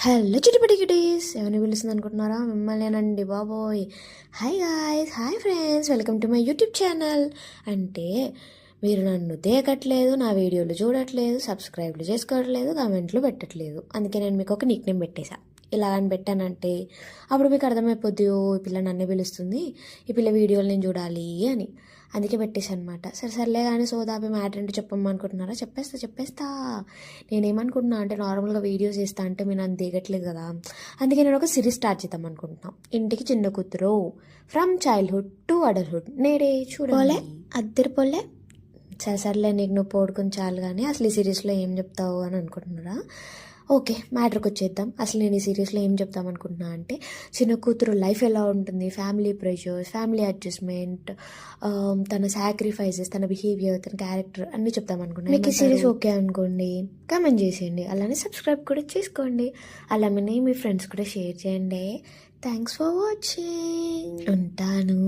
Hello చిటిపటికిటీస్ ఎవరిని పిలుస్తుంది అనుకుంటున్నారా? మిమ్మల్నేనండి బాబోయ్. Hi guys, hi friends, welcome to my YouTube channel. అంటే మీరు నన్ను దేకట్లేదు, నా వీడియోలు చూడట్లేదు, సబ్స్క్రైబ్లు చేసుకోవట్లేదు, కామెంట్లు పెట్టట్లేదు. అందుకే నేను మీకు ఒక నిక్ నేమ్ పెట్టేశా. ఇలా అని పెట్టానంటే అప్పుడు మీకు అర్థమైపోద్ది, ఓ ఈ పిల్ల నన్నే పిలుస్తుంది, ఈ పిల్ల వీడియోలు నేను చూడాలి అని. అందుకే పెట్టేశాను అనమాట. సర్లే కానీ సోదాపి మ్యాటర్ ఏంటో చెప్పమ్మనుకుంటున్నారా? చెప్పేస్తా. నేనేమనుకుంటున్నా అంటే నార్మల్గా వీడియోస్ చేస్తా అంటే మీరు నన్ను దిగట్లేదు కదా, అందుకే నేను ఒక సిరీస్ స్టార్ట్ చేద్దాం అనుకుంటున్నాను. ఇంటికి చిన్న కూతురు, ఫ్రమ్ చైల్డ్హుడ్ టు అడల్ట్హుడ్. నేడే చూడలే అద్దరిపోలే. సర్లే నీకు నువ్వు పోడుకుని చాలు కానీ అసలు ఈ సిరీస్లో ఏం చెప్తావు అని అనుకుంటున్నారా? ఓకే, మ్యాటర్కి వచ్చేద్దాం. అసలు నేను ఈ సీరియస్లో ఏం చెప్తాం అనుకుంటున్నా అంటే చిన్న కూతురు లైఫ్ ఎలా ఉంటుంది, ఫ్యామిలీ ప్రెషర్స్, ఫ్యామిలీ అడ్జస్ట్మెంట్, తన సాక్రిఫైసెస్, తన బిహేవియర్, తన క్యారెక్టర్ అన్నీ చెప్తాం అనుకున్నాను. మీకు ఈ సిరీస్ ఓకే అనుకోండి, కామెంట్ చేసేయండి, అలానే సబ్స్క్రైబ్ కూడా చేసుకోండి, అలానే మీ ఫ్రెండ్స్ కూడా షేర్ చేయండి. Thanks for watching. ఉంటాను.